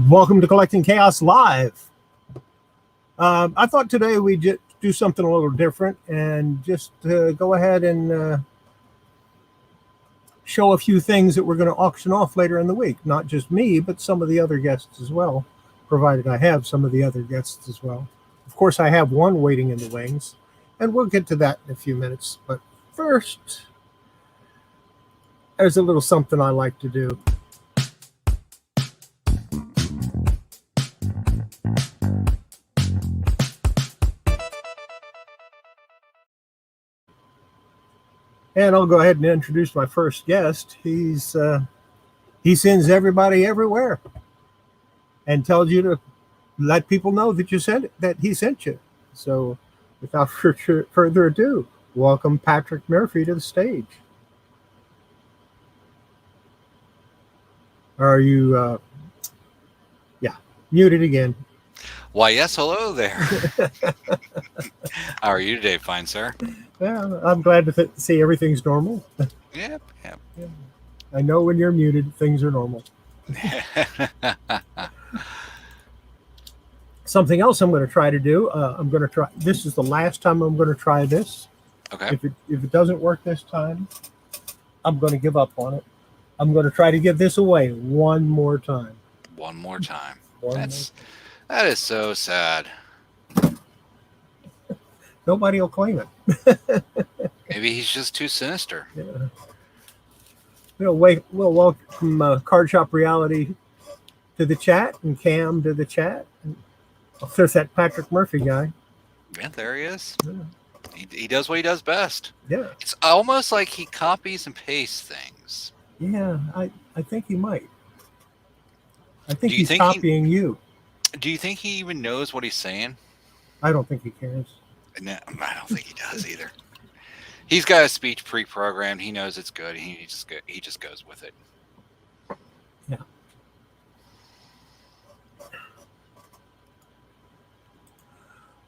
Welcome to Kollecting Kaos Live. I thought today we'd do something a little different and just go ahead and show a few things that we're going to auction off later in the week. Not just me, but some of the other guests as well, provided I have some of the other guests as well. Of course, I have one waiting in the wings, and we'll get to that in a few minutes. But first, there's a little something I like to do. And I'll go ahead and introduce my first guest. He sends everybody everywhere and tells you to let people know that he sent you. So without further ado, welcome Patrick Murphy to the stage. Are you muted again? Why, yes, hello there. How are you today, fine sir? Yeah, I'm glad to see everything's normal. Yep. I know when you're muted, things are normal. Something else I'm going to try to do. This is the last time I'm going to try this. Okay. If it doesn't work this time, I'm going to give up on it. I'm going to try to give this away one more time. One more time. That is so sad. Nobody will claim it. Maybe he's just too sinister. Yeah. We'll welcome Card Shop Reality to the chat and Cam to the chat. There's that Patrick Murphy guy. Yeah, there he is. Yeah. He does what he does best. Yeah. It's almost like he copies and pastes things. Yeah, I think he might. I think he's copying you. Do you think he even knows what he's saying? I don't think he cares. No, I don't think he does either. He's got a speech pre-programmed. He knows it's good. He just goes with it. Yeah.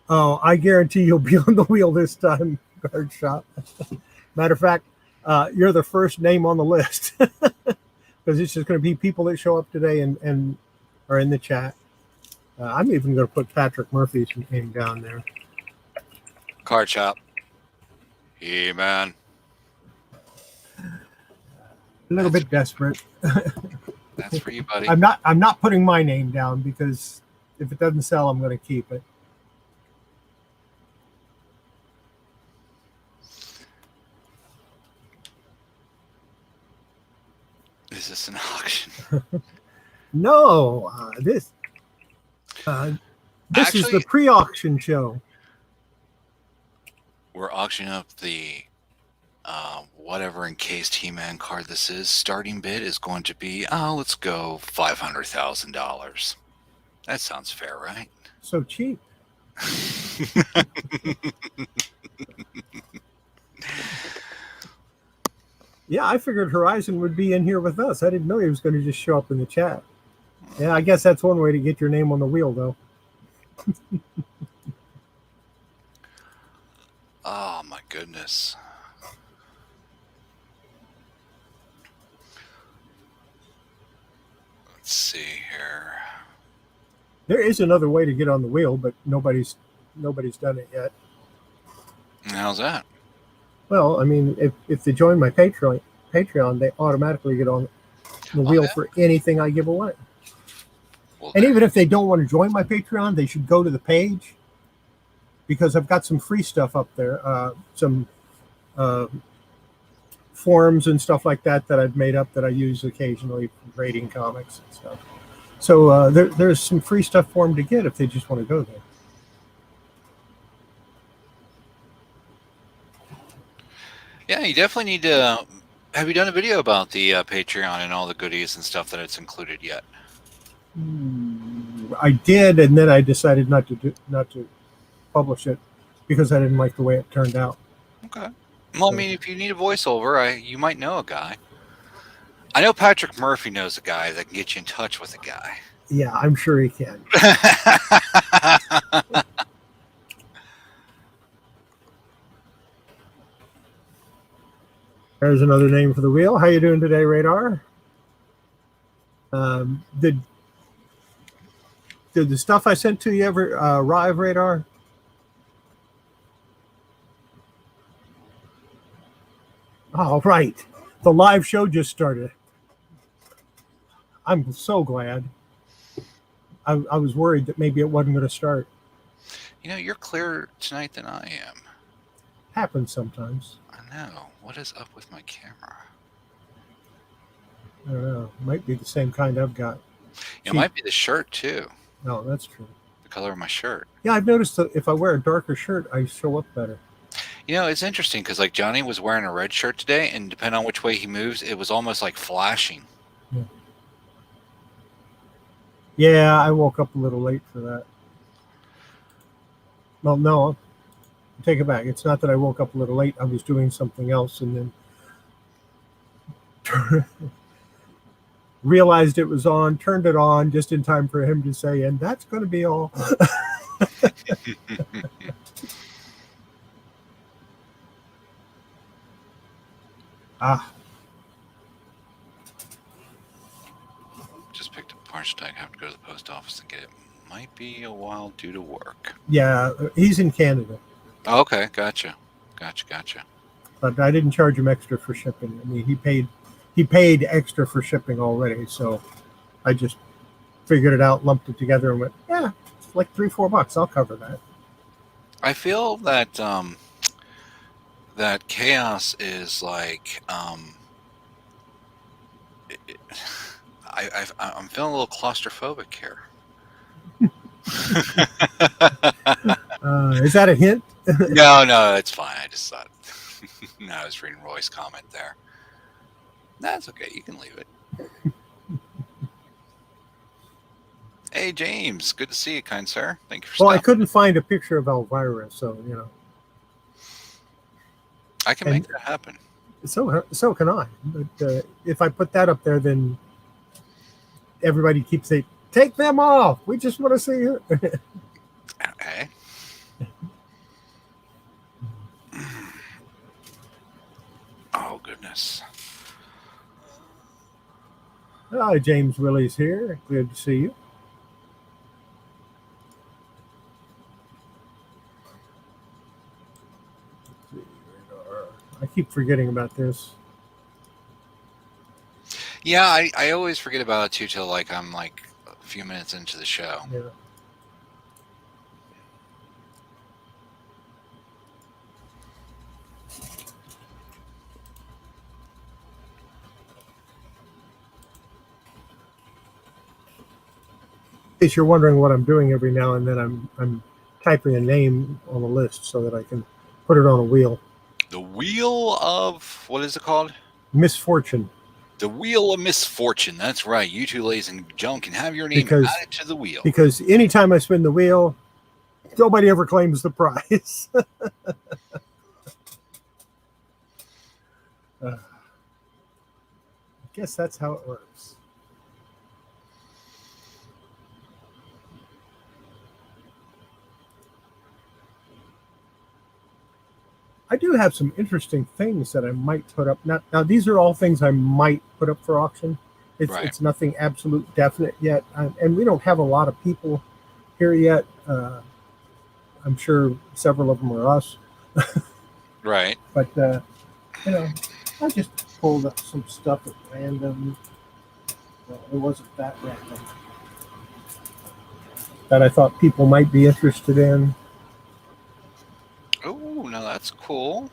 Oh, I guarantee you'll be on the wheel this time, Card Shop. Matter of fact, you're the first name on the list because it's just going to be people that show up today and are in the chat. I'm even going to put Patrick Murphy's name down there. Card Shop. Hey, man. A little bit desperate. That's for you, buddy. I'm not putting my name down because if it doesn't sell, I'm going to keep it. Is this an auction? No, this is the pre-auction show. We're auctioning up the whatever encased He-Man card this is. Starting bid is going to be, let's go $500,000. That sounds fair, right? So cheap. Yeah, I figured Horizon would be in here with us. I didn't know he was going to just show up in the chat. Yeah, I guess that's one way to get your name on the wheel, though. Oh, my goodness. Let's see here. There is another way to get on the wheel, but nobody's done it yet. How's that? Well, I mean, if they join my Patreon, they automatically get on the wheel for anything I give away. Well, and even if they don't want to join my Patreon, they should go to the page because I've got some free stuff up there, some forums and stuff like that I've made up that I use occasionally for grading comics and stuff. So there's some free stuff for them to get if they just want to go there. Yeah, you definitely need to. Have you done a video about the Patreon and all the goodies and stuff that it's included yet? I did, and then I decided not to publish it because I didn't like the way it turned out. Okay. Well, I mean, if you need a voiceover, you might know a guy. I know Patrick Murphy knows a guy that can get you in touch with a guy. Yeah, I'm sure he can. There's another name for the wheel. How you doing today, Radar? Did the stuff I sent to you ever arrive, Radar? All right. The live show just started. I'm so glad. I was worried that maybe it wasn't going to start. You know, you're clearer tonight than I am. Happens sometimes. I know. What is up with my camera? I don't know. Might be the same kind I've got. It might be the shirt too. No, that's true. The color of my shirt. Yeah, I've noticed that if I wear a darker shirt, I show up better. You know, it's interesting because like Johnny was wearing a red shirt today, and depending on which way he moves, it was almost like flashing. Yeah, I woke up a little late for that. Well, no, take it back. It's not that I woke up a little late. I was doing something else and then realized it was on, turned it on just in time for him to say, and that's going to be all. Just picked up a parcel tag. I have to go to the post office and get it. Might be a while due to work. Yeah, he's in Canada. Oh, okay, gotcha. But I didn't charge him extra for shipping. I mean, he paid extra for shipping already, so I just figured it out, lumped it together, and went, yeah, it's like $3-4. I'll cover that. I feel that that chaos is like I'm feeling a little claustrophobic here. Is that a hint? No, it's fine. I just thought. No, I was reading Roy's comment there. That's okay. You can leave it. Hey, James. Good to see you, kind sir. Thank you for Well, I stopping. couldn't find a picture of Elvira, so, you know. I can make that happen. So can I. But if I put that up there, then everybody keeps saying, take them off. We just want to see her. Okay. Oh, goodness. Hi, James Willie's here. Good to see you. I keep forgetting about this. Yeah, I always forget about it too till like I'm like a few minutes into the show. Yeah. In case you're wondering what I'm doing every now and then, I'm typing a name on a list so that I can put it on a wheel. The Wheel of, what is it called? Misfortune. The Wheel of Misfortune. That's right. You two, ladies and gentlemen, can have your name added to the wheel. Because anytime I spin the wheel, nobody ever claims the prize. I guess that's how it works. I do have some interesting things that I might put up. Now these are all things I might put up for auction. It's nothing absolute definite yet. And we don't have a lot of people here yet. I'm sure several of them are us. Right. But, you know, I just pulled up some stuff at random. Well, it wasn't that random. That I thought people might be interested in. Oh, now that's cool.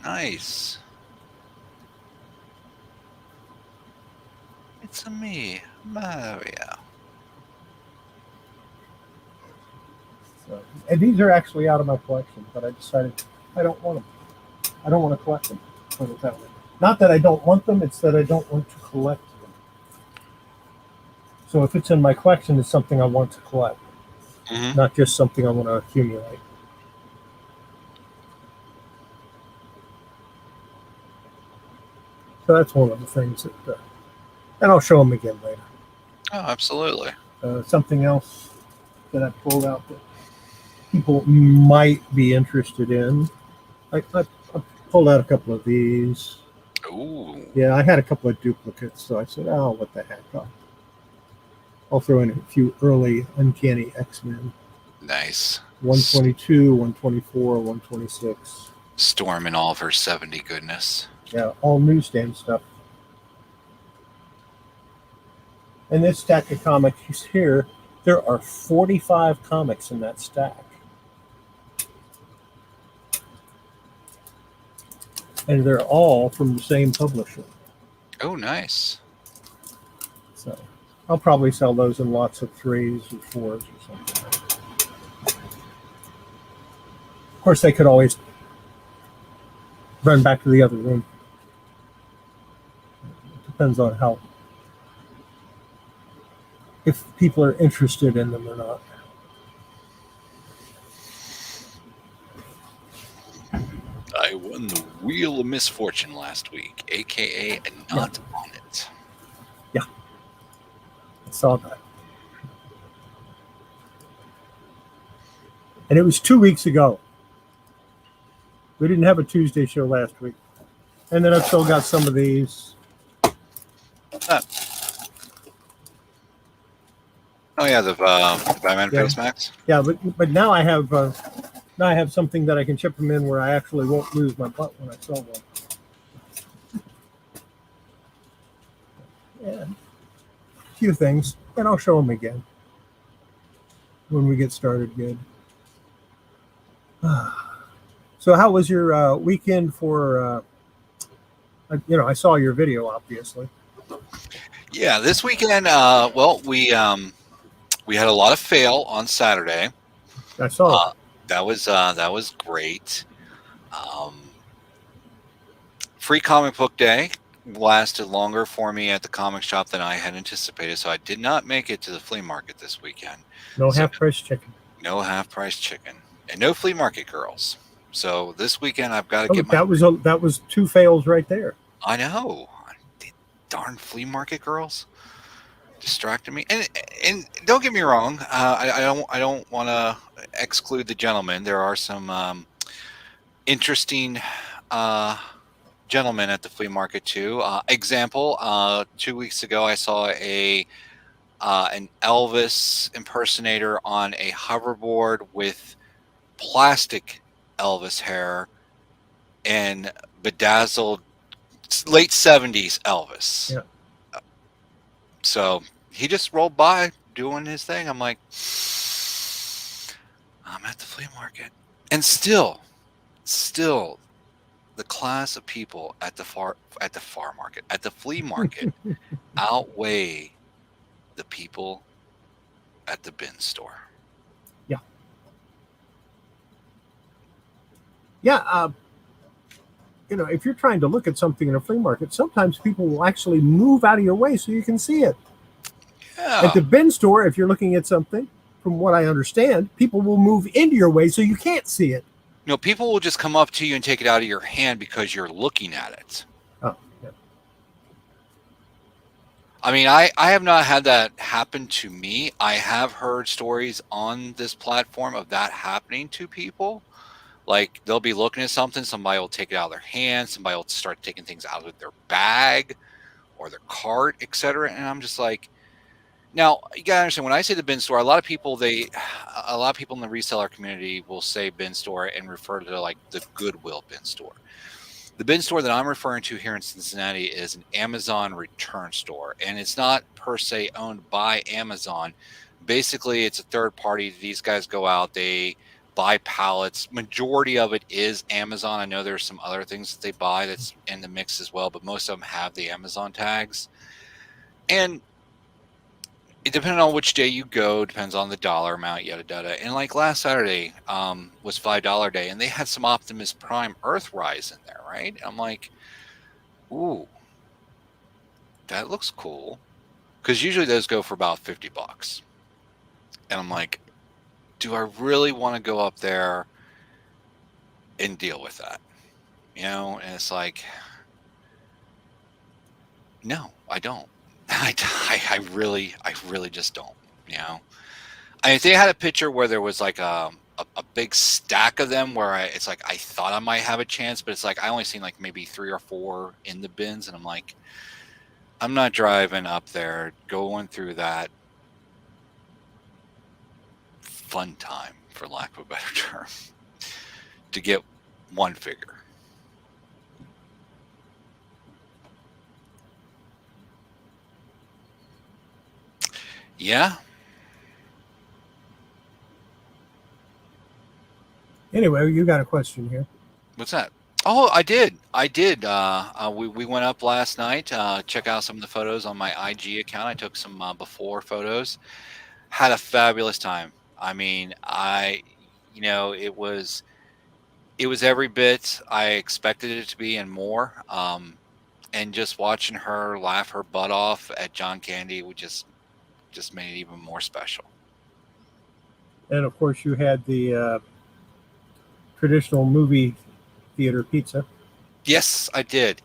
Nice. It's me, Mario. So, and these are actually out of my collection, but I decided I don't want them. I don't want to collect them. Put it that way. Not that I don't want them, it's that I don't want to collect them. So if it's in my collection, it's something I want to collect, not just something I want to accumulate. So that's one of the things that, and I'll show them again later. Oh, absolutely. Something else that I pulled out that people might be interested in. I pulled out a couple of these. Ooh, Yeah, I had a couple of duplicates, so I said, "Oh, what the heck? I'll throw in a few early Uncanny X-Men. nice. 122, 124, 126. Storm and all of her 70 goodness. Yeah, all newsstand stuff. And this stack of comics here, there are 45 comics in that stack. And they're all from the same publisher. Oh, nice. So I'll probably sell those in lots of 3s or 4s or something. Of course, they could always run back to the other room. It depends on how, if people are interested in them or not. I won the Wheel of Misfortune last week, aka not on it. Yeah, I saw that. And it was 2 weeks ago. We didn't have a Tuesday show last week. And then I've still got some of these. Oh yeah, the Batman face max. Yeah, but now I have something that I can chip them in where I actually won't lose my butt when I sell one. Yeah, a few things, and I'll show them again when we get started. Good. So, how was your weekend for? I saw your video, obviously. Yeah, this weekend. Well, we had a lot of fail on Saturday. I saw. That was great. Free comic book day lasted longer for me at the comic shop than I had anticipated, so I did not make it to the flea market this weekend. No half-price chicken. No half-price chicken, and no flea market girls. So this weekend I've got to get my. That was 2 fails right there. I know, darn flea market girls distracted me. And don't get me wrong, I don't want to exclude the gentlemen. There are some interesting gentlemen at the flea market too. Example: 2 weeks ago, I saw an Elvis impersonator on a hoverboard with plastic Elvis hair and bedazzled late 70s Elvis. Yeah. So he just rolled by doing his thing. I'm like, I'm at the flea market. And still the class of people at the flea market outweigh the people at the bin store. Yeah. Yeah. If you're trying to look at something in a flea market, sometimes people will actually move out of your way so you can see it. Yeah. At the bin store, if you're looking at something, from what I understand, people will move into your way so you can't see it. People will just come up to you and take it out of your hand because you're looking at it. Oh, yeah. I mean, I have not had that happen to me. I have heard stories on this platform of that happening to people. Like they'll be looking at something, somebody will take it out of their hand, somebody will start taking things out of their bag or their cart, etc. And I'm just like, now you gotta understand, when I say the bin store, a lot of people in the reseller community will say bin store and refer to like the Goodwill bin store. The bin store that I'm referring to here in Cincinnati is an Amazon return store, and it's not per se owned by Amazon. Basically, it's a third party. These guys go out, they buy pallets. Majority of it is Amazon. I know there's some other things that they buy that's in the mix as well, but most of them have the Amazon tags. And it depends on which day you go, depends on the dollar amount, yada yada. And like last Saturday was $5 day, and they had some Optimus Prime Earthrise in there, right? I'm like, ooh, that looks cool, because usually those go for about $50. And I'm like, do I really want to go up there and deal with that? And it's like, no, I don't. I really just don't. I mean, if they had a picture where there was like a a big stack of them where it's like I thought I might have a chance, but it's like I only seen like maybe 3 or 4 in the bins, and I'm like, I'm not driving up there, going through that fun time, for lack of a better term, to get one figure. Yeah. Anyway, you got a question here. What's that? Oh, I did. We went up last night. Check out some of the photos on my IG account. I took some before photos. Had a fabulous time. I mean, it was every bit I expected it to be and more. And just watching her laugh her butt off at John Candy would just made it even more special. And of course, you had the traditional movie theater pizza. Yes, I did.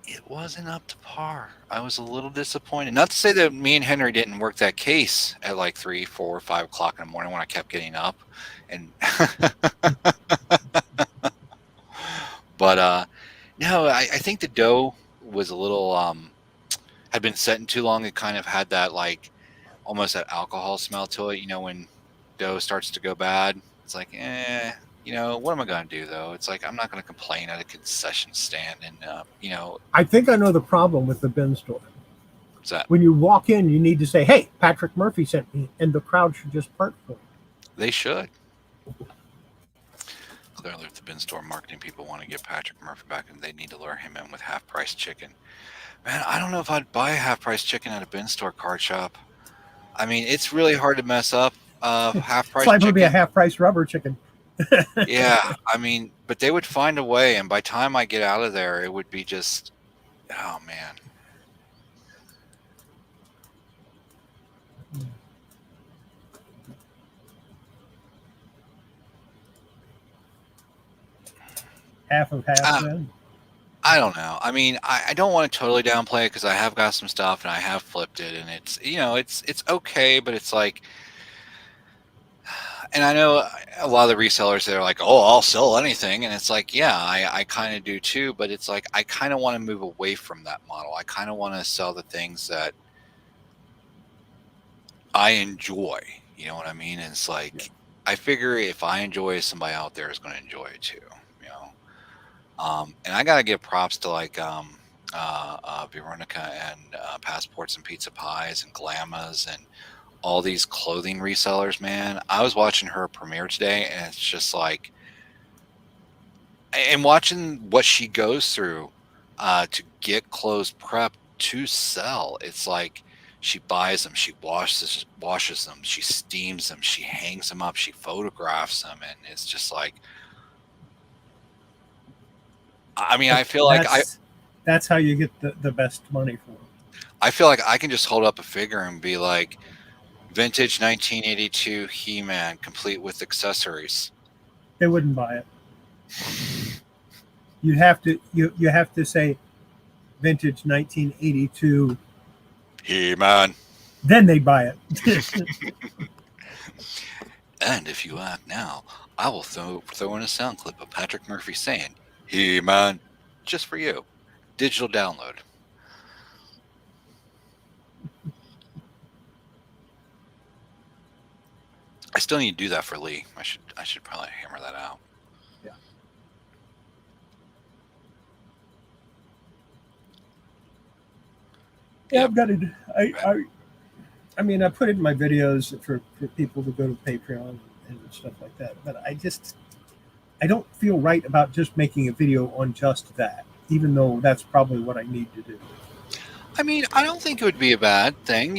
It wasn't up to par. I was a little disappointed. Not to say that me and Henry didn't work that case at like 3, 4, 5 o'clock in the morning when I kept getting up, and but no, I think the dough was a little had been setting too long. It kind of had that like almost that alcohol smell to it. When dough starts to go bad, it's like, what am I going to do though? It's like, I'm not going to complain at a concession stand. And, I think I know the problem with the bin store. What's that? When you walk in, you need to say, hey, Patrick Murphy sent me, and the crowd should just part for you. They should. Clearly, if the bin store marketing people want to get Patrick Murphy back, and they need to lure him in with half-price chicken. Man, I don't know if I'd buy a half-price chicken at a bin store card shop. I mean, it's really hard to mess up half-price It's like chicken. to be a half-price rubber chicken. Yeah, I mean, but they would find a way, and by the time I get out of there, it would be just, oh man. Half of half, then? I don't know. I mean, I don't want to totally downplay it because I have got some stuff and I have flipped it, and it's it's okay, but it's like, and I know a lot of the resellers that are like, oh, I'll sell anything, and it's like, yeah, I kind of do too, but it's like I kind of want to move away from that model. I kind of want to sell the things that I enjoy. You know what I mean? And it's like, yeah. I figure if I enjoy it, somebody out there is going to enjoy it too. And I gotta give props to like Veronica and Passports and Pizza Pies and Glamas and all these clothing resellers, man. I was watching her premiere today, and it's just like, and watching what she goes through to get clothes prepped to sell. It's like she buys them, she washes them, she steams them, she hangs them up, she photographs them, and it's just like, I mean, I feel like that's how you get the best money for them. I feel like I can just hold up a figure and be like, vintage 1982 He-Man complete with accessories. They wouldn't buy it. You have to say vintage 1982 He-Man. Then they buy it. And if you act now, I will throw in a sound clip of Patrick Murphy saying, He-Man, just for you. Digital download. I still need to do that for Lee. I should probably hammer that out. Yeah. Yeah, I've got it. I mean, I put it in my videos for people to go to Patreon and stuff like that. But I don't feel right about just making a video on just that, even though that's probably what I need to do. I mean, I don't think it would be a bad thing,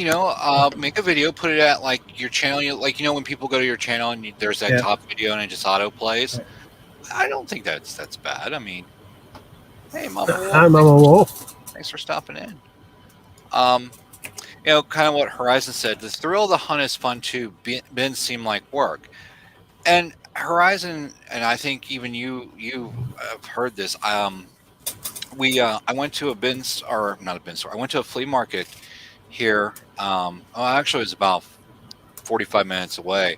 make a video, put it at like your channel, when people go to your channel and there's that top video and it just auto plays. Right. I don't think that's bad. I mean, hey, Mama Wolf. Hi, Mama Wolf. Thanks for stopping in. Kind of what Horizon said, the thrill of the hunt is fun too. Bins seem like work. And Horizon, and I think even you have heard this. I went to I went to a flea market here. Actually, it was about 45 minutes away,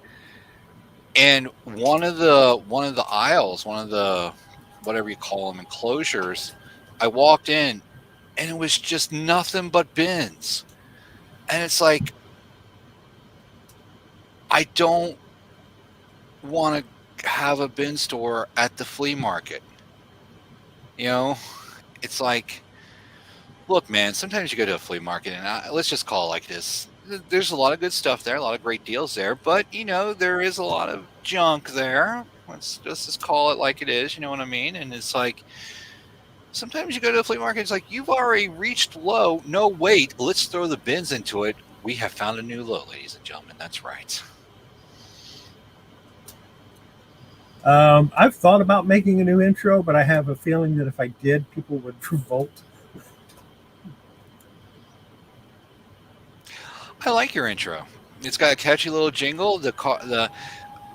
And one of the aisles, one of the whatever you call them enclosures, I walked in and it was just nothing but bins. And it's like, I don't want to have a bin store at the flea market. You know, it's like, look, man, sometimes you go to a flea market and let's just call it like this. There's a lot of good stuff there, a lot of great deals there, but there is a lot of junk there. Let's just call it like it is. You know what I mean? And it's like, sometimes you go to the flea market, it's like, you've already reached low. No, wait, let's throw the bins into it. We have found a new low, ladies and gentlemen. That's right. I've thought about making a new intro, but I have a feeling that if I did, people would revolt. I like your intro. It's got a catchy little jingle.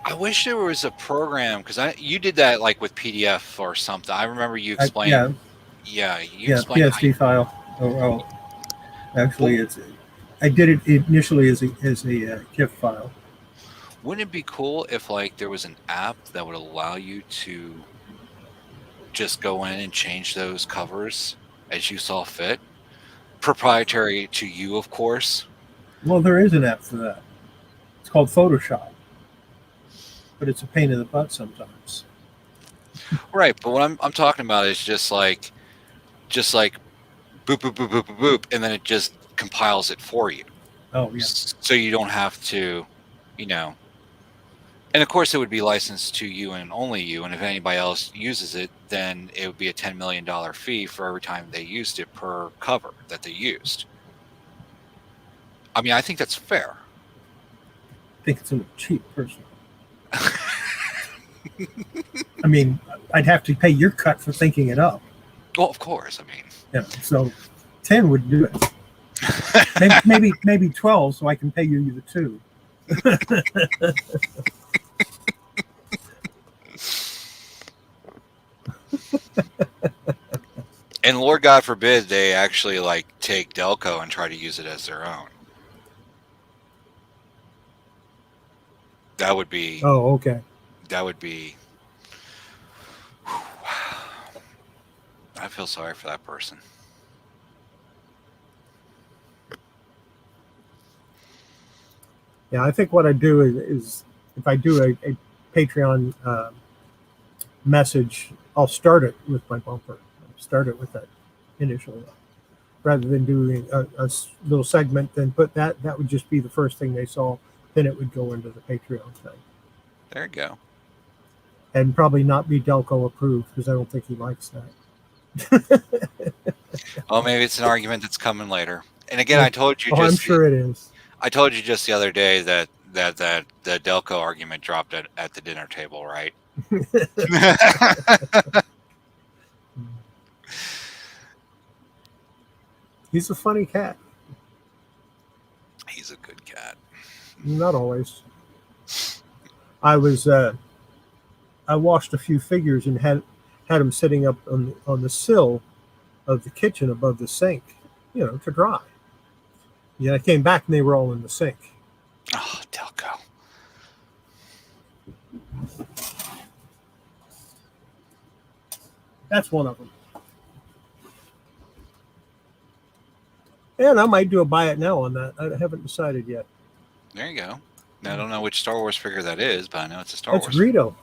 I wish there was a program, because you did that like with PDF or something. I remember you explaining. Yeah, explained PSD file. Oh, actually, I did it initially as a GIF file. Wouldn't it be cool if like there was an app that would allow you to just go in and change those covers as you saw fit? Proprietary to you, of course. Well, there is an app for that. It's called Photoshop, but it's a pain in the butt sometimes. Right, but what I'm talking about is just like boop, boop, boop, boop, boop, boop, and then it just compiles it for you. Oh, yeah. So you don't have to, and of course it would be licensed to you and only you. And if anybody else uses it, then it would be a $10 million fee for every time they used it per cover that they used. I mean, I think that's fair. I think it's a little cheap, personally. I mean, I'd have to pay your cut for thinking it up. Well, of course. I mean, yeah. So 10 would do it. maybe 12, so I can pay you the 2. And Lord God forbid they actually like take Delco and try to use it as their own. That would be. Oh, okay. That would be. I feel sorry for that person. Yeah, I think what I do is if I do a Patreon message, I'll start it with my bumper. Start it with that initial, rather than doing a little segment. Then that would just be the first thing they saw. Then it would go into the Patreon thing. There you go. And probably not be Delco approved, because I don't think he likes that. Oh, maybe it's an argument that's coming later. And again, I told you. I'm sure it is. I told you just the other day that the Delco argument dropped at the dinner table, right? He's a funny cat. He's a good cat. Not always. I washed a few figures and had them sitting up on the sill of the kitchen above the sink, to dry. Yeah, I came back and they were all in the sink. Oh, Delco. That's one of them. And I might do a buy it now on that. I haven't decided yet. There you go. Now, I don't know which Star Wars figure that is, but I know it's a Star Wars. That's Greedo.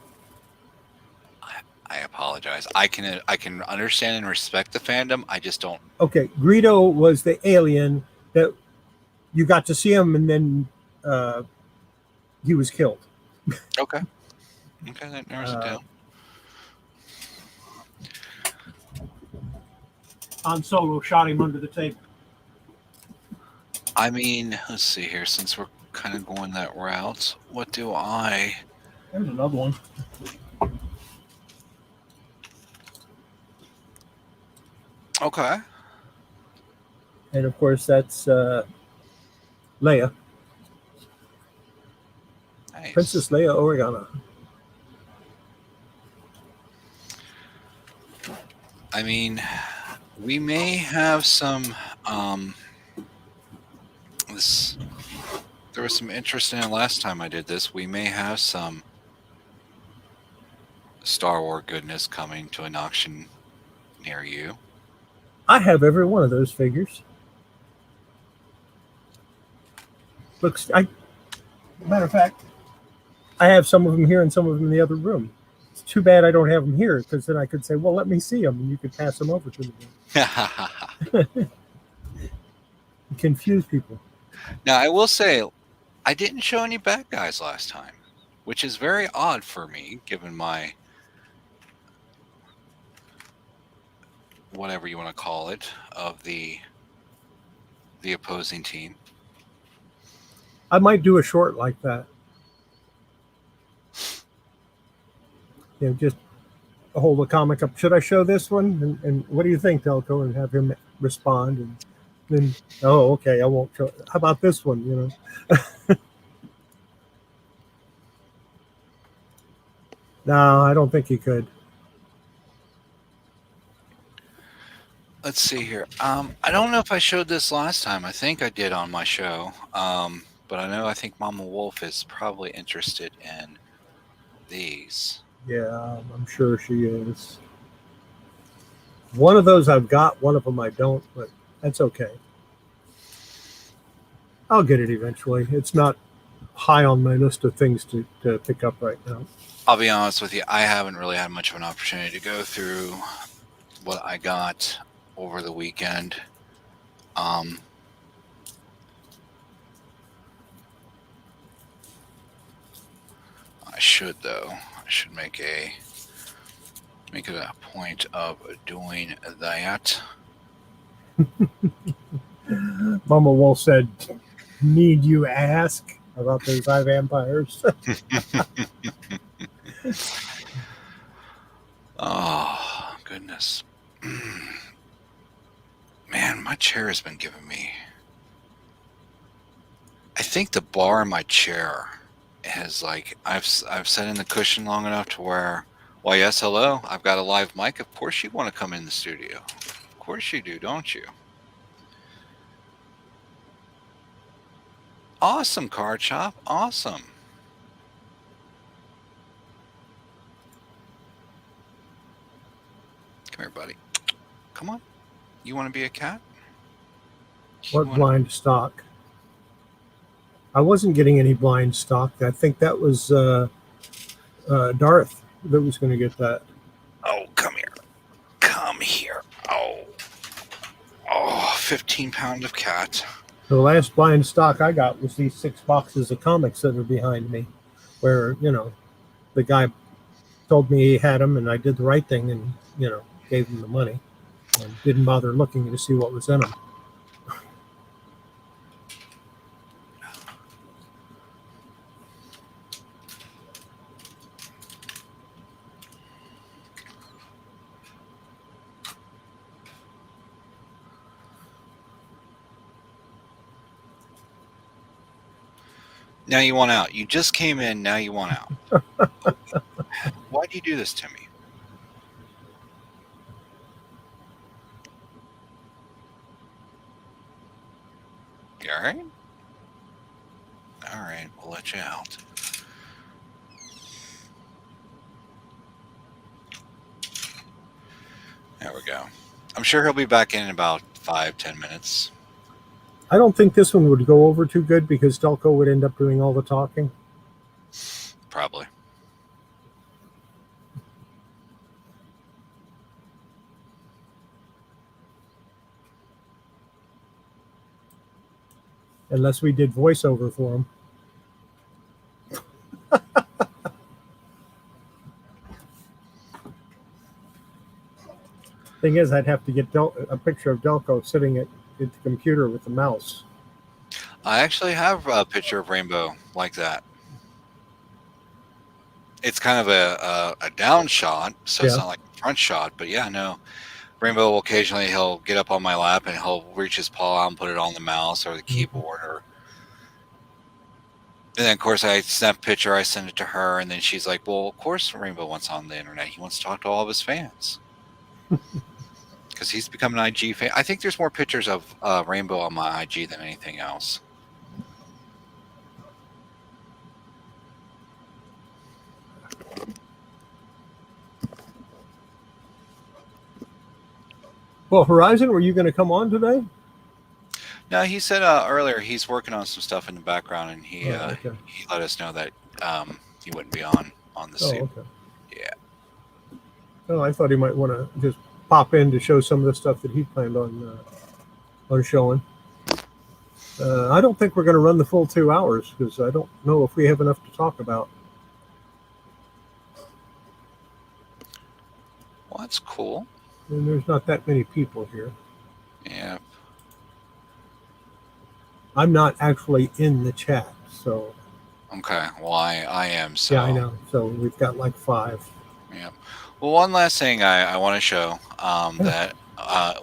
I apologize. I can understand and respect the fandom. I just don't. Okay, Greedo was the alien that you got to see him, and then he was killed. Okay, that narrows it down. Han Solo shot him under the table. I mean, let's see here. Since we're kind of going that route, what do I? There's another one. Okay. And of course, that's Leia. Nice. Princess Leia Organa. I mean, we may have some. There was some interest in it last time I did this. We may have some Star Wars goodness coming to an auction near you. I have every one of those figures. Matter of fact, I have some of them here and some of them in the other room. It's too bad I don't have them here, because then I could say, well, let me see them, and you could pass them over to me. Confuse people. Now, I will say, I didn't show any bad guys last time, which is very odd for me, given my whatever you want to call it, of the opposing team. I might do a short like that. Just hold a comic up. Should I show this one? And what do you think, Delco? And have him respond. And then, oh, okay, I won't show. How about this one? No, I don't think he could. Let's see here. I don't know if I showed this last time. I think I did on my show. But I think Mama Wolf is probably interested in these. Yeah, I'm sure she is. One of those I've got, one of them I don't, but that's okay. I'll get it eventually. It's not high on my list of things to pick up right now. I'll be honest with you, I haven't really had much of an opportunity to go through what I got over the weekend. I should, though. I should make it a point of doing that. Mama Wolf said, "Need you ask about those eye vampires?" Oh, goodness. Man, my chair has been giving me... I think the bar in my chair has, like, I've sat in the cushion long enough to where, well, yes, hello, I've got a live mic. Of course you want to come in the studio. Of course you do, don't you? Awesome, Card Shop. Awesome. Come here, buddy. Come on. You want to be a cat? What blind stock? I wasn't getting any blind stock. I think that was Darth that was going to get that. Oh, come here. Come here. Oh, 15 pound of cat. The last blind stock I got was these 6 boxes of comics that are behind me, where, the guy told me he had them and I did the right thing and, gave him the money and didn't bother looking to see what was in them. Now you want out. You just came in. Now you want out. Why do you do this to me? You all right? All right. We'll let you out. There we go. I'm sure he'll be back in about 5-10 minutes. I don't think this one would go over too good because Delco would end up doing all the talking. Probably. Unless we did voiceover for him. Thing is, I'd have to get a picture of Delco sitting at the computer with the mouse. I actually have a picture of Rainbow like that. It's kind of a down shot, so it's not like a front shot, but yeah, no. Rainbow will occasionally, he'll get up on my lap and he'll reach his paw out and put it on the mouse or the keyboard. And then, of course, I snap a picture, I send it to her, and then she's like, well, of course Rainbow wants on the internet. He wants to talk to all of his fans. Because he's become an IG fan. I think there's more pictures of Rainbow on my IG than anything else. Well, Horizon, were you going to come on today? No, he said earlier he's working on some stuff in the background, and he Okay. he let us know that he wouldn't be on this. Oh, okay. Yeah. Oh, I thought he might want to just pop in to show some of the stuff that he planned on showing. I don't think we're going to run the full 2 hours because I don't know if we have enough to talk about. Well, that's cool. And there's not that many people here. Yeah. I'm not actually in the chat, so. Okay. Well, I am. So. Yeah, I know. So we've got like 5. Yeah. Well, one last thing I want to show that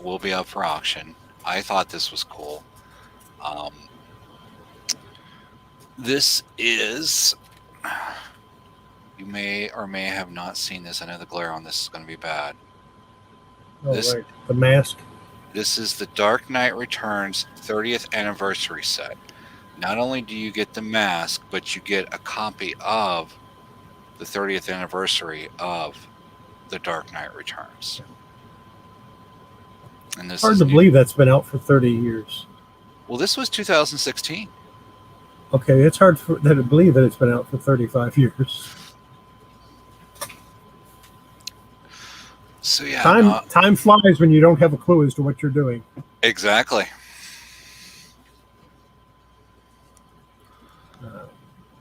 will be up for auction. I thought this was cool. This is, you may or may have not seen this. I know the glare on this is going to be bad. Oh, right. The mask. This is the Dark Knight Returns 30th anniversary set. Not only do you get the mask, but you get a copy of the 30th anniversary of the Dark Knight Returns. And this hard to believe that's been out for 30 years. Well, this was 2016. Okay, it's hard to believe that it's been out for 35 years. So yeah, time flies when you don't have a clue as to what you're doing. Exactly.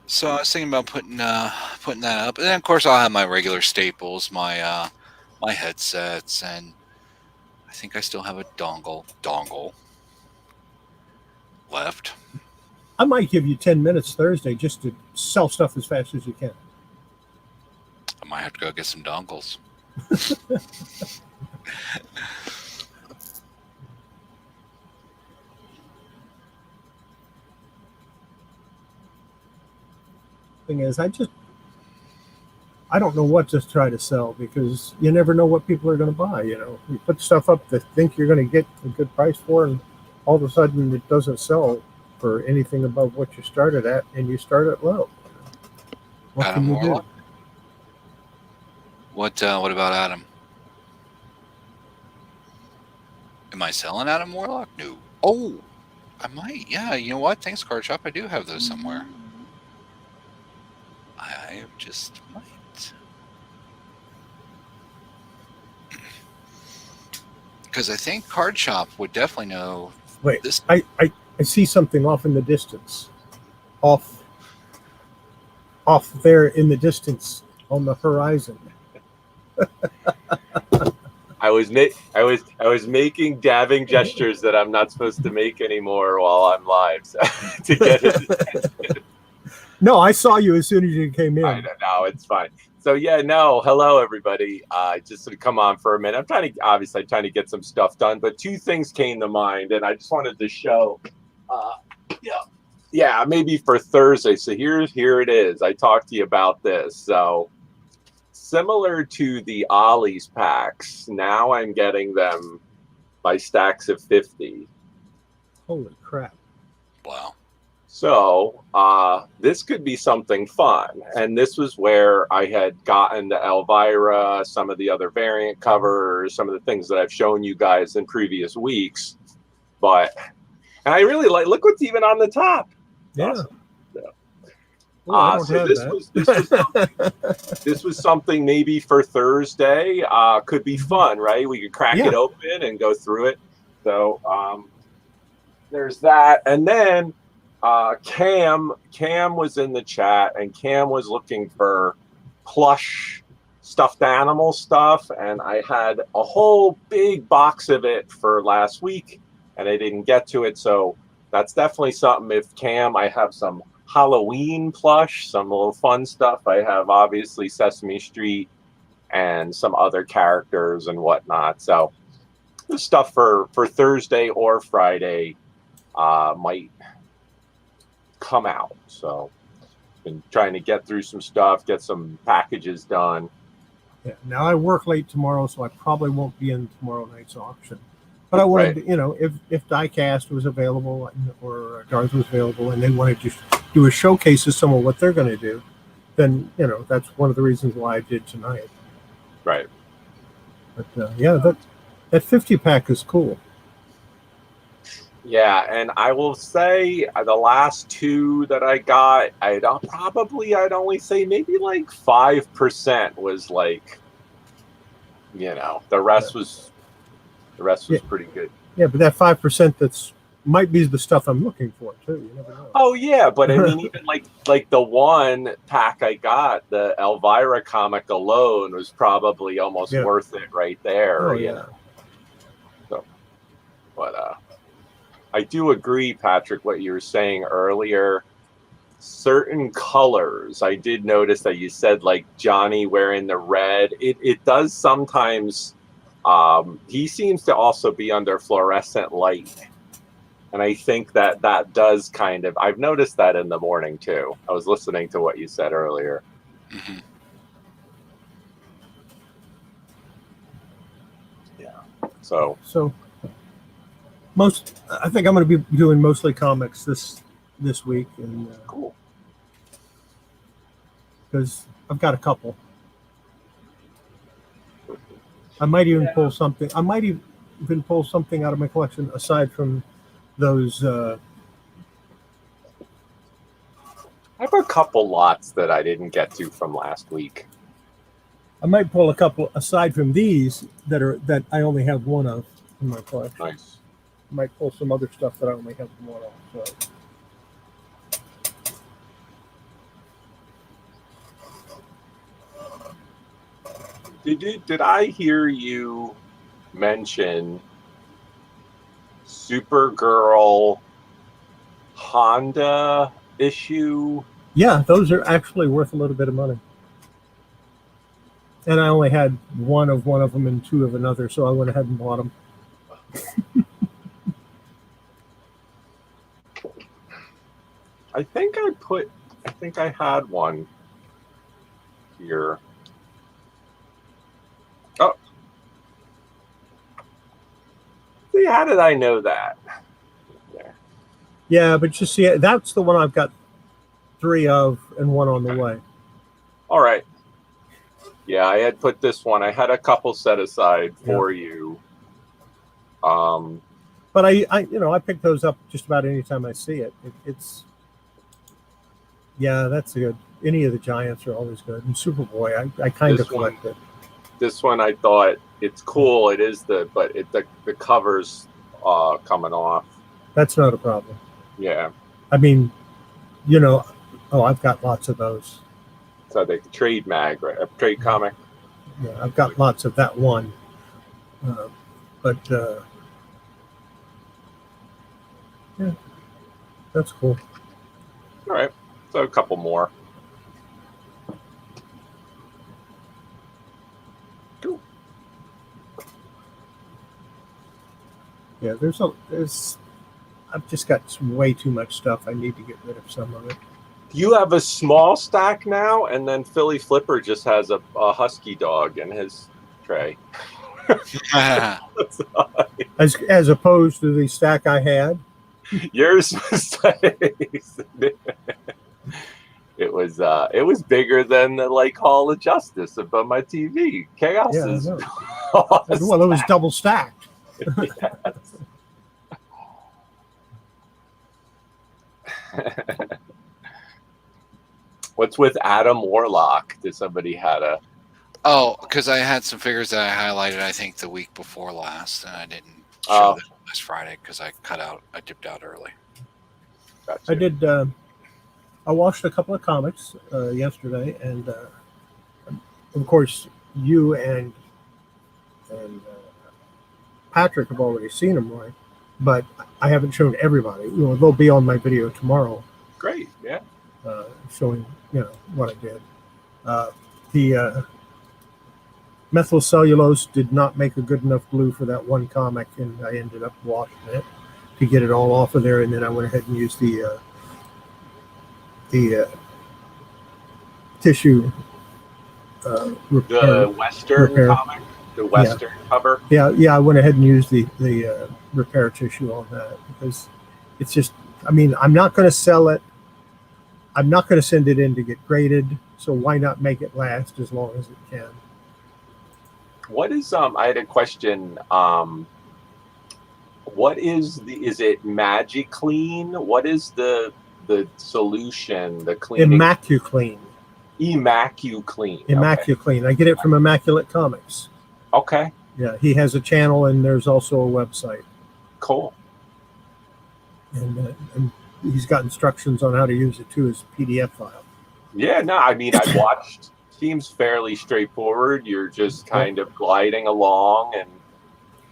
So I was thinking about putting that up, and then of course I'll have my regular staples, my my headsets, and I think I still have a dongle left. I might give you 10 minutes Thursday just to sell stuff as fast as you can. I might have to go get some dongles. Thing is, I don't know what to try to sell because you never know what people are going to buy. You know, you put stuff up that think you're going to get a good price for, and all of a sudden it doesn't sell for anything above what you started at, and you start at low. What Adam can you Warlock? do? What about Adam? Am I selling Adam Warlock? No. Oh, I might. Yeah, you know what? Thanks, Card Shop. I do have those somewhere. I just might. Because I think Card Shop would definitely know. Wait, this. I see something off in the distance. Off there in the distance on the horizon. I was making dabbing gestures that I'm not supposed to make anymore while I'm live, so, to get it. No, I saw you as soon as you came in. I don't know, it's fine. So yeah, no, hello everybody. Just to come on for a minute. I'm trying to get some stuff done, but 2 things came to mind, and I just wanted to show. Yeah, maybe for Thursday. So here it is. I talked to you about this. So similar to the Ollie's packs, now I'm getting them by stacks of 50. Holy crap. Wow. So this could be something fun. And this was where I had gotten the Elvira, some of the other variant covers, some of the things that I've shown you guys in previous weeks. And I really look what's even on the top. Yeah. Awesome. Well, so this was something maybe for Thursday. Could be fun, right? We could crack it open and go through it. So there's that. And then Cam was in the chat, and Cam was looking for plush stuffed animal stuff, and I had a whole big box of it for last week, and I didn't get to it. So that's definitely something. If Cam, I have some Halloween plush, some little fun stuff. I have obviously Sesame Street and some other characters and whatnot. So this stuff for Thursday or Friday might come out. So been trying to get through some stuff, get some packages done. Yeah. Now I work late tomorrow, so I probably won't be in tomorrow night's auction. But I wanted to, if Diecast was available or Darth was available and they wanted to do a showcase of some of what they're going to do, then, that's one of the reasons why I did tonight. Right. But, That 50 pack is cool. Yeah, and I will say the last two that I got, I'd only say maybe like 5% was like, the rest was pretty good. Yeah, but that 5% might be the stuff I'm looking for too. You never know. Oh yeah, but I mean, even like the one pack I got, the Elvira comic alone was probably almost worth it right there. Oh yeah. So, but I do agree, Patrick, what you were saying earlier. Certain colors, I did notice that you said like Johnny wearing the red. It does sometimes. He seems to also be under fluorescent light. And I think that does kind of, I've noticed that in the morning too. I was listening to what you said earlier. Mm-hmm. Yeah. So I think I'm going to be doing mostly comics this week, and cool. Because I've got a couple. I might even pull something. I might even pull something out of my collection aside from those. I have a couple lots that I didn't get to from last week. I might pull a couple aside from these that I only have one of in my collection. Nice. I might pull some other stuff that I only have one of. So. Did I hear you mention Supergirl Honda issue? Yeah, those are actually worth a little bit of money. And I only had one of them and two of another, so I went ahead and bought them. I think I had one here. Oh. See, how did I know that? There. Yeah, but you see, that's the one I've got 3 of and one on the way. All right. Yeah, I had put this one. I had a couple set aside for you. But I pick those up just about any time I see it. That's good. Any of the Giants are always good. And Superboy, I kind of collect it. This one I thought it's cool. It is the cover's coming off. That's not a problem. Yeah. I mean, I've got lots of those. So the trade mag, right? A trade comic. Yeah, I've got lots of that one. Yeah, that's cool. All right. So a couple more. Cool. Yeah, I've just got way too much stuff. I need to get rid of some of it. You have a small stack now, and then Philly Flipper just has a husky dog in his tray. As opposed to the stack I had. Yours was it was bigger than the Hall of Justice above my TV. Chaos is well, it was double stacked. What's with Adam Warlock? Did somebody had a? Oh, because I had some figures that I highlighted, I think, the week before last, and I didn't show them last Friday because I dipped out early. Gotcha. I did. I watched a couple of comics yesterday, and of course, you and Patrick have already seen them, right? But I haven't shown everybody. They'll be on my video tomorrow. Great, yeah. Showing what I did. The methyl cellulose did not make a good enough glue for that one comic, and I ended up washing it to get it all off of there, and then I went ahead and used the tissue the Western comic, the Western cover. Yeah, I went ahead and used the repair tissue on that because it's just, I'm not going to sell it. I'm not going to send it in to get graded, so why not make it last as long as it can? What is I had a question. What is it MagiClean? What is the solution, the cleaning? ImmacuClean. ImmacuClean. ImmacuClean. I get it from Immaculate Comics. Okay. Yeah, he has a channel and there's also a website. Cool. And he's got instructions on how to use it too as a PDF file. Yeah, no, I mean, I watched. Seems fairly straightforward. You're just kind of gliding along, and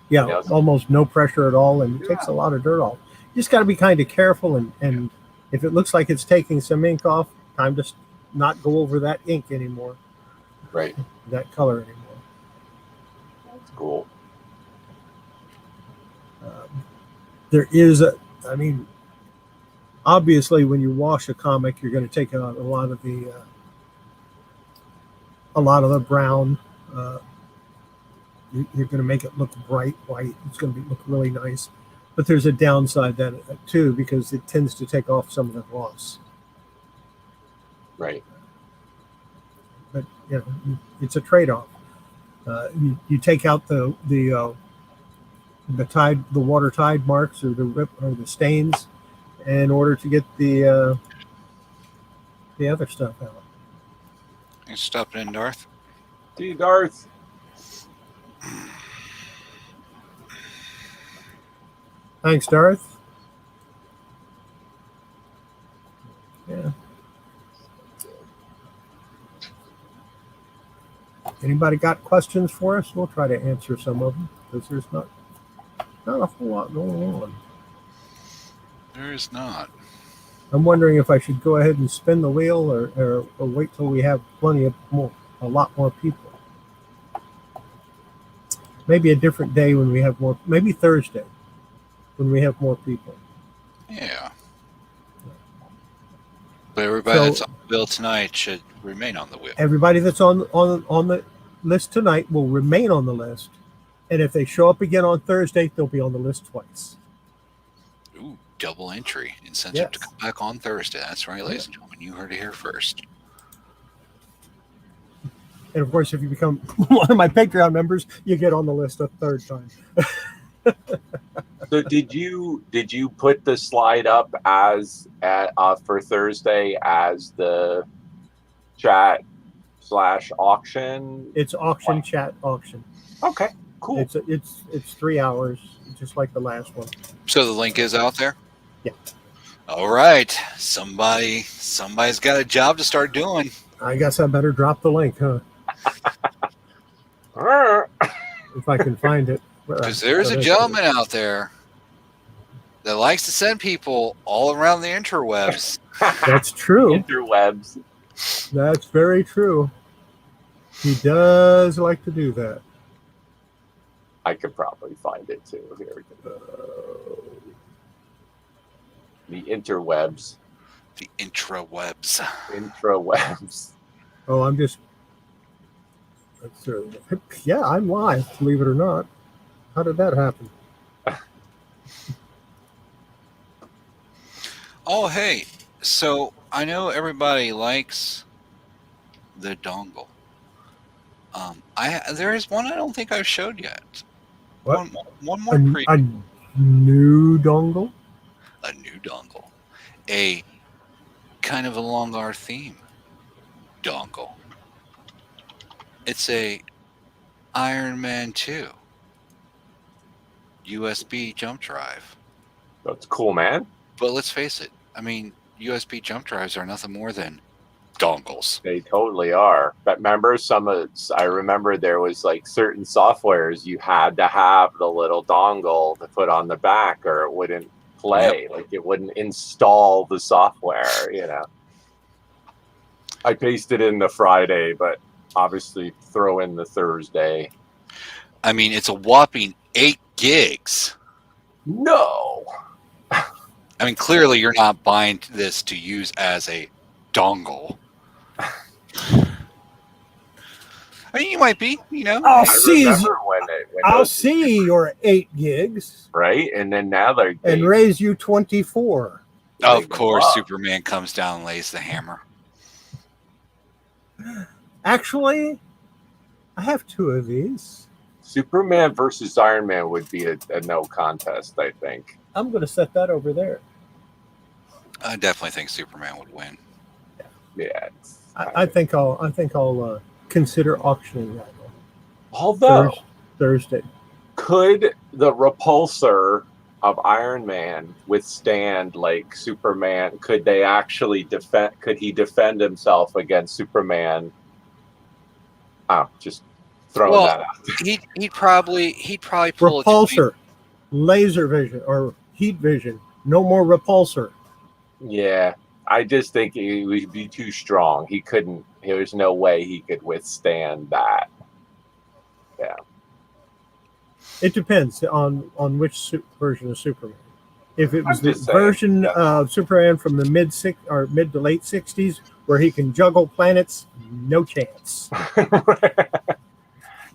yeah, almost no pressure at all, and it takes a lot of dirt off. You just got to be kind of careful, and if it looks like it's taking some ink off, time to not go over that ink anymore. Right. That color anymore. That's cool. There is I mean, obviously, when you wash a comic, you're going to take out a lot of the brown. You're going to make it look bright white. It's going to look really nice. But there's a downside that too, because it tends to take off some of the gloss. Right. But it's a trade-off. You take out the water tide marks or the stains in order to get the other stuff out. You stopping in, Darth? See you, Darth. Thanks, Darth. Yeah. Anybody got questions for us? We'll try to answer some of them because there's not a whole lot going on. There is not. I'm wondering if I should go ahead and spin the wheel or wait till we have a lot more people. Maybe a different day when we have more, maybe Thursday when we have more people. Yeah. But everybody that's on the wheel tonight should remain on the wheel. Everybody that's on the list tonight will remain on the list. And if they show up again on Thursday, they'll be on the list twice. Ooh, double entry. Incentive to come back on Thursday. That's right, ladies and gentlemen. You heard it here first. And of course, if you become one of my Patreon members, you get on the list a third time. So did you put the slide up for Thursday as the chat/auction? It's auction, chat auction. Okay, cool. It's 3 hours, just like the last one. So the link is out there? Yeah. All right. Somebody's got a job to start doing. I guess I better drop the link, huh? If I can find it. Because there's a gentleman out there that likes to send people all around the interwebs. That's true. Interwebs. That's very true. He does like to do that. I could probably find it too. Here we go. The interwebs. The intrawebs. Intrawebs. Oh, I'm just. Yeah, I'm live, believe it or not. How did that happen? Oh, hey. So I know everybody likes the dongle. There is one I don't think I've showed yet. What? One more preview. A new dongle? A new dongle. A kind of along our theme dongle. It's a Iron Man 2 USB jump drive. That's cool, man. But let's face it. I mean, USB jump drives are nothing more than dongles. They totally are. But remember, I remember there was like certain softwares you had to have the little dongle to put on the back or it wouldn't play. Yep. Like it wouldn't install the software, I pasted in the Friday, but obviously throw in the Thursday. I mean, it's a whopping 8 gigs. No. I mean, clearly you're not buying this to use as a dongle. I mean, you might be, I'll see your 8 gigs. Right? And then now and raise you 24. Of course, Superman comes down and lays the hammer. Actually, I have 2 of these. Superman versus Iron Man would be a no contest, I think. I'm going to set that over there. I definitely think Superman would win. Yeah. I think I'll consider auctioning that one. Although Thursday. Could the repulsor of Iron Man withstand like Superman? Could they actually defend? Could he defend himself against Superman? Oh, just throwing that out. He'd probably pull repulsor, laser vision or heat vision. No more repulsor. Yeah, I just think he would be too strong. He couldn't. There's no way he could withstand that. Yeah. It depends on which version of Superman. If it was the version of Superman from the mid to late 60s where he can juggle planets, no chance.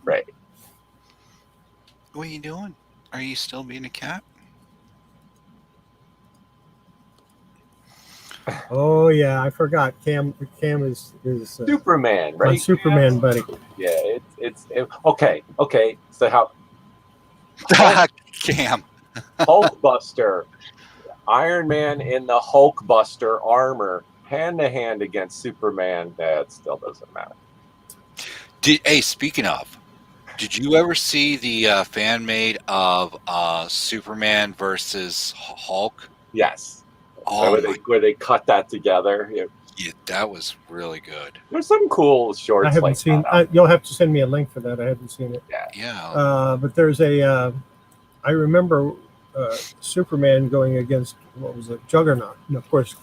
Right. What are you doing? Are you still being a cat? Oh yeah, I forgot. Cam is Superman, right? My Superman buddy. Yeah, it's okay. So how? Cam. Hulkbuster, Iron Man in the Hulkbuster armor, hand to hand against Superman. That still doesn't matter. Hey, speaking of, did you ever see the fan made of Superman versus Hulk? Yes. Oh, where they cut that together. Yeah, that was really good. There's some cool shorts. I haven't seen. You'll have to send me a link for that. I haven't seen it. Yeah. But there's a. I remember Superman going against what was it, Juggernaut, and of course,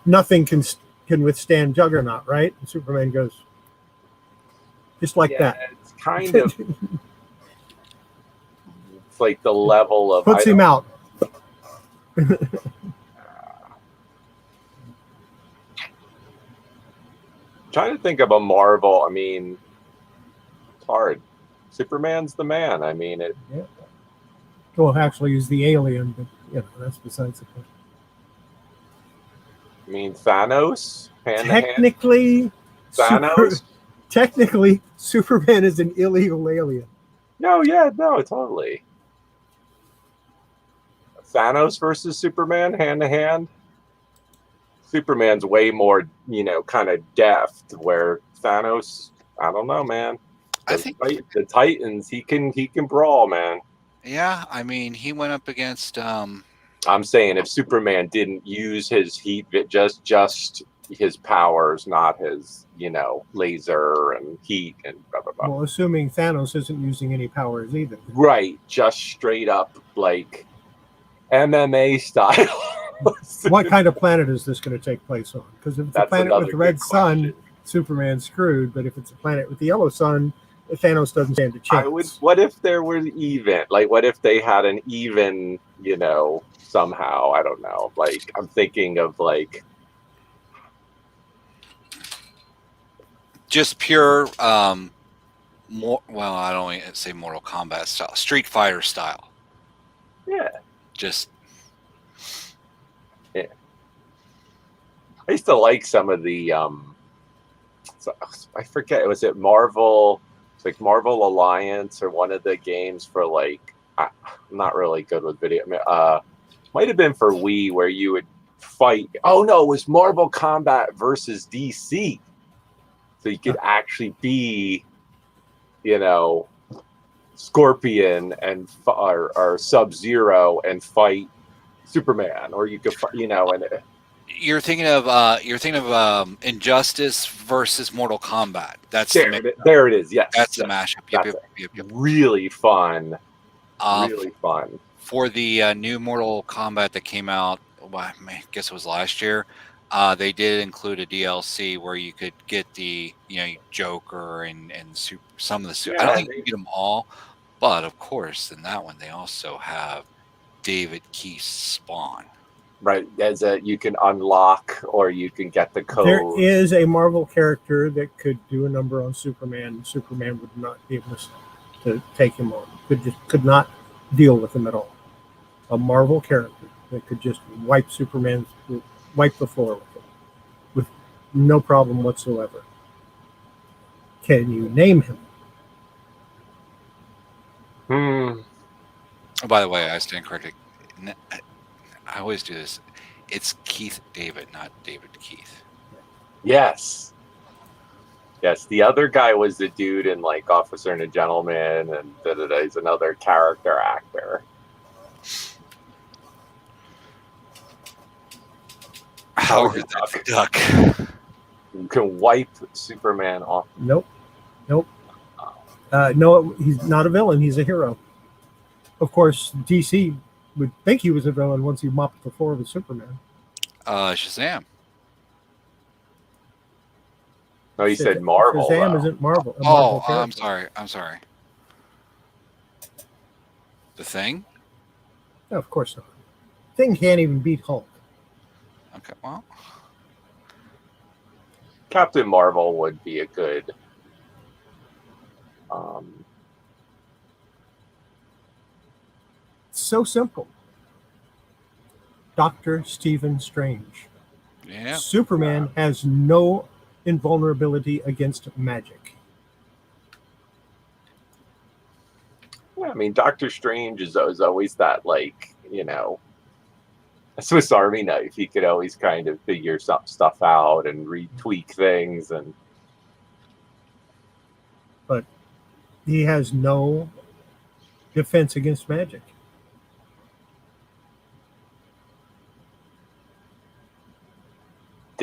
nothing can withstand Juggernaut, right? And Superman goes just like that. It's kind of. It's like the level of puts him out. Trying to think of a Marvel. I mean, it's hard. Superman's the man. I mean, it. Yeah. Well, actually, he's the alien, but that's besides the point. I mean, Thanos. Technically, technically, Superman is an illegal alien. No, totally. Thanos versus Superman, hand to hand. Superman's way more, kind of deft. Where Thanos, I don't know, man. I think the Titans, he can brawl, man. Yeah, I mean, he went up against. I'm saying if Superman didn't use his heat, just his powers, not his, laser and heat and blah blah blah. Well, assuming Thanos isn't using any powers either. Right, just straight up like MMA style. What kind of planet is this going to take place on? Because if it's a planet with the red sun, Superman's screwed. But if it's a planet with the yellow sun, Thanos doesn't stand a chance. What if there were even? Like, what if they had an even? Somehow, I don't know. Like, I'm thinking of like just pure. I don't want to say Mortal Kombat style, Street Fighter style. Yeah. Just. Yeah. I used to like some of the I forget, was it Marvel? It's like Marvel Alliance or one of the games for like I'm not really good with video. Might have been for Wii where you would fight. Oh no, it was Marvel Combat versus DC. So you could actually be, Scorpion and or Sub-Zero and fight Superman, or you could, and you're thinking of Injustice versus Mortal Kombat. That's there it is. Yes, that's the mashup. Yep. Really fun. Really fun. For the new Mortal Kombat that came out, I guess it was last year. They did include a DLC where you could get the Joker and some of the suit. I don't think you get them all, but of course in that one they also have David Keith's Spawn. Right, you can unlock or you can get the code. There is a Marvel character that could do a number on Superman. Superman would not be able to take him on. Could not deal with him at all. A Marvel character that could just wipe the floor with him with no problem whatsoever. Can you name him? Hmm. Oh, by the way, I stand corrected. I always do this. It's Keith David, not David Keith. Yes. Yes, the other guy was the dude in like Officer and a Gentleman, and he's another character actor. Howard the Duck. You can wipe Superman off. Nope. No, he's not a villain. He's a hero. Of course, DC would think he was a villain once he mopped the floor with Superman. Shazam. No, he said Marvel. Shazam though. isn't Marvel. Oh, I'm sorry. The Thing? No, of course not. Thing can't even beat Hulk. Okay, well. Captain Marvel would be a good. So simple. Dr. Stephen Strange. Yeah. Superman has no invulnerability against magic. Yeah, I mean, Doctor Strange is always that, like, you know, a Swiss Army knife. He could always kind of figure some stuff out and retweak things, and But he has no defense against magic.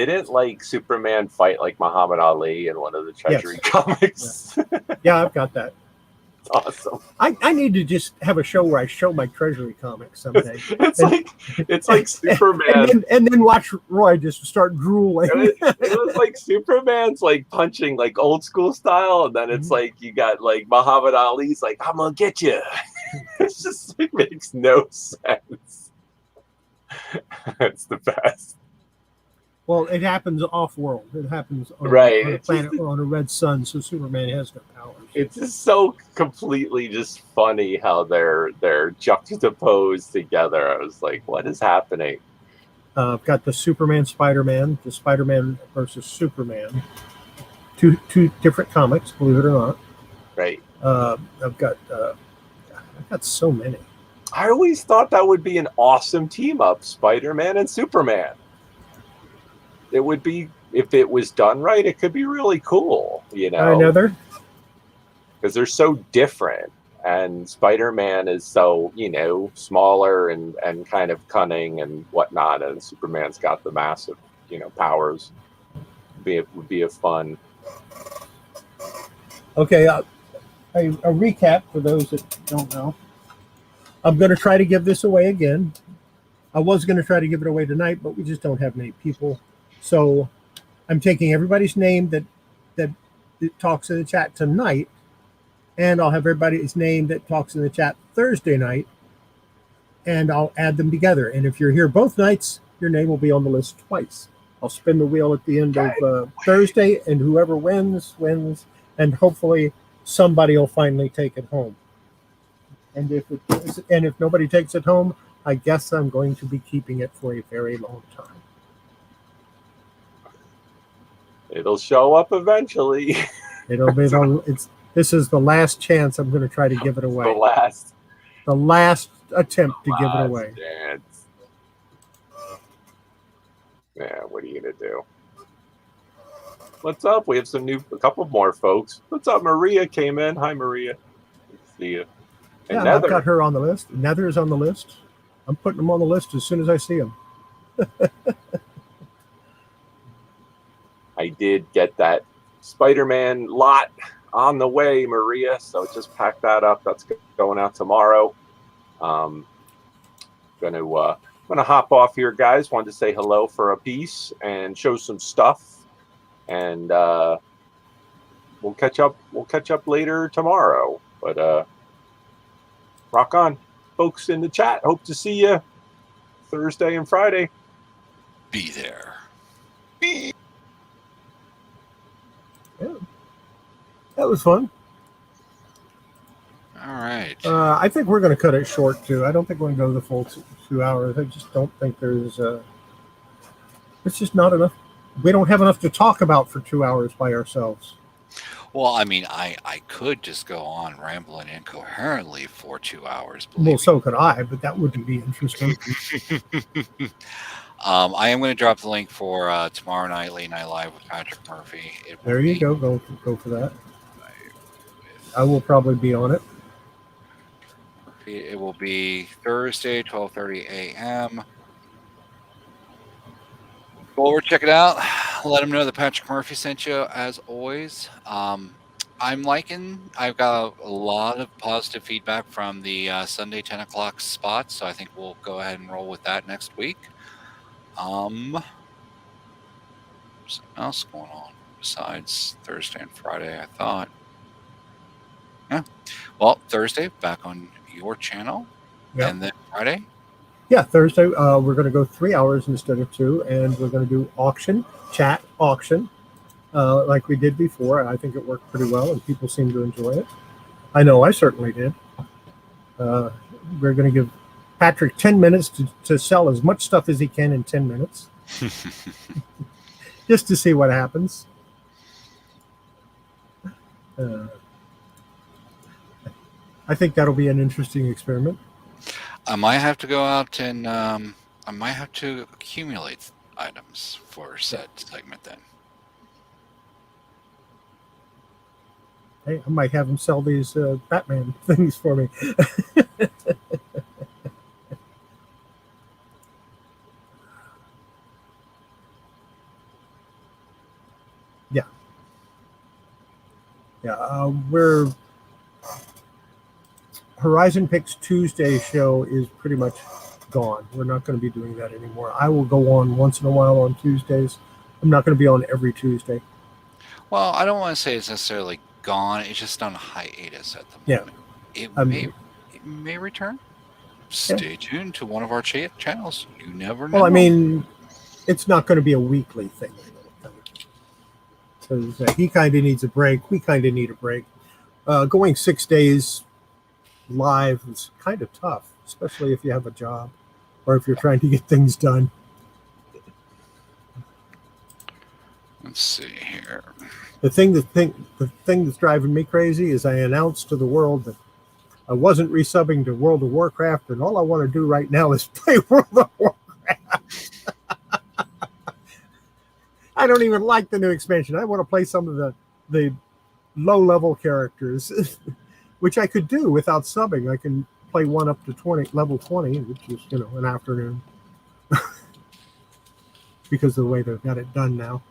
didn't like Superman fight like Muhammad Ali in one of the Treasury comics. Yeah, I've got that. It's awesome. I need to just have a show where I show my Treasury comics someday. It's like Superman. And then watch Roy just start drooling. It was like Superman's like punching like old school style, and then it's like you got like Muhammad Ali's like, I'm gonna get you. It's just, it makes no sense. It's the best. Well, it happens off-world. It happens on a planet or on a red sun, so Superman has no powers. It's just so completely just funny how they're juxtaposed together. I was like, what is happening? I've got the Superman, Spider-Man, the Spider-Man versus Superman. Two different comics, believe it or not. Right. I've got so many. I always thought that would be an awesome team up, Spider-Man and Superman. It would be, if it was done right, it could be really cool, you know. Another? Because they're so different, and Spider-Man is so, you know, smaller and kind of cunning and whatnot, and Superman's got the massive, you know, powers. Would be a fun. Okay, a recap for those that don't know. I'm going to try to give this away again. I was going to try to give it away tonight, but we just don't have many people. So I'm taking everybody's name that talks in the chat tonight, and I'll have everybody's name that talks in the chat Thursday night, and I'll add them together. And if you're here both nights, your name will be on the list twice. I'll spin the wheel at the end of Thursday, and whoever wins, and hopefully somebody will finally take it home. And if nobody takes it home, I guess I'm going to be keeping it for a very long time. It'll show up eventually. This is the last chance I'm going to try to give it away. The last attempt to give it away. Chance. Yeah, what are you gonna do? What's up? We have a couple more folks. What's up? Maria came in. Hi, Maria. See you. And I've got her on the list. Nether is on the list. I'm putting them on the list as soon as I see them. I did get that Spider-Man lot on the way, Maria. So just pack that up. That's going out tomorrow. Gonna hop off here, guys. Wanted to say hello for a piece and show some stuff, and we'll catch up. We'll catch up later tomorrow. But rock on, folks in the chat. Hope to see you Thursday and Friday. Be there. Yeah. That was fun. All right. I think we're going to cut it short too. I don't think we're going to go to the full 2 hours. I just don't think it's just not enough. We don't have enough to talk about for 2 hours by ourselves. Well, I mean, I could just go on rambling incoherently for 2 hours. Well, Believe so could I, but that wouldn't be interesting. me. I am going to drop the link for tomorrow night, Late Night Live with Patrick Murphy. There you go. Go for that. I will probably be on it. It will be Thursday, 12:30 a.m. Go over, check it out. Let them know that Patrick Murphy sent you, as always. I've got a lot of positive feedback from the Sunday 10 o'clock spot, so I think we'll go ahead and roll with that next week. Something else going on besides Thursday and Friday, I thought. Yeah. Well, Thursday, back on your channel. Yep. And then Friday? Yeah, Thursday, we're going to go 3 hours instead of 2, and we're going to do chat auction, like we did before. I think it worked pretty well, and people seem to enjoy it. I know I certainly did. We're going to give Patrick 10 minutes to sell as much stuff as he can in 10 minutes, just to see what happens. I think that'll be an interesting experiment. I might have to go out and I might have to accumulate items for said segment then. Hey, I might have him sell these Batman things for me. Yeah. Yeah, we're Horizon Picks Tuesday show is pretty much gone. We're not going to be doing that anymore. I will go on once in a while on Tuesdays. I'm not going to be on every Tuesday. Well, I don't want to say it's necessarily gone. It's just on hiatus at the moment. Yeah. It may return. Stay tuned to one of our channels. You never know. Well, I mean, it's not going to be a weekly thing. Because he kind of needs a break. We kind of need a break. Going 6 days live is kind of tough, especially if you have a job or if you're trying to get things done. Let's see here. The thing that's driving me crazy is I announced to the world that I wasn't resubbing to World of Warcraft, and all I want to do right now is play World of Warcraft. I don't even like the new expansion. I want to play some of the low-level characters, which I could do without subbing. I can play one up to level 20, which is, an afternoon. Because of the way they've got it done now.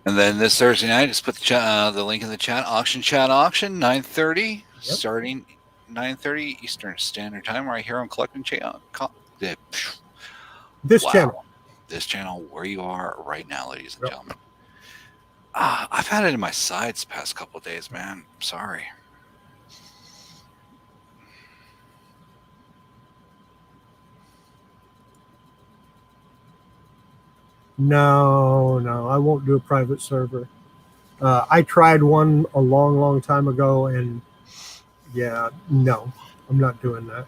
And then this Thursday night, just put the link in the chat. Auction, 9:30, starting 9:30 Eastern Standard Time, right here on Collecting Kaos. This channel. This channel, where you are right now, ladies and gentlemen. I've had it in my sides the past couple of days, man. I'm sorry. No, I won't do a private server. I tried one a long time ago, and no, I'm not doing that.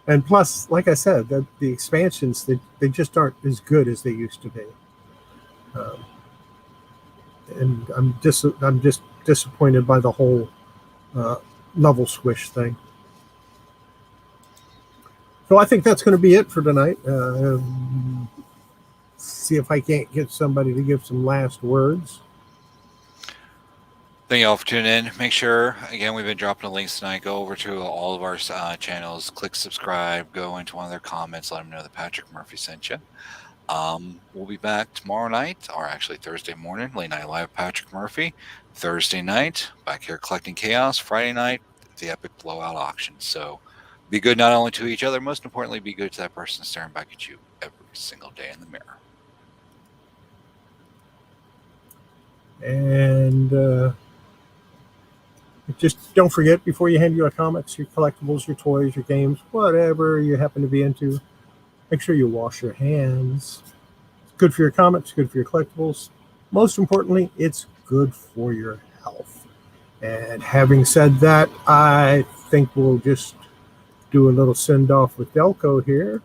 And plus, like I said, the expansions, they just aren't as good as they used to be. And I'm just disappointed by the whole level squish thing. So I think that's going to be it for tonight. See if I can't get somebody to give some last words. Thank you all for tuning in. Make sure, again, we've been dropping the links tonight. Go over to all of our channels, click subscribe, go into one of their comments, let them know that Patrick Murphy sent you. We'll be back tomorrow night, or actually Thursday morning, Late Night Live Patrick Murphy. Thursday night, back here Collecting Chaos. Friday night, the Epic Blowout Auction. So be good not only to each other, most importantly, be good to that person staring back at you every single day in the mirror. And just don't forget, before you hand your comics, your collectibles, your toys, your games, whatever you happen to be into, make sure you wash your hands. It's good for your comics, good for your collectibles. Most importantly, it's good for your health. And having said that, I think we'll just do a little send-off with Delco here.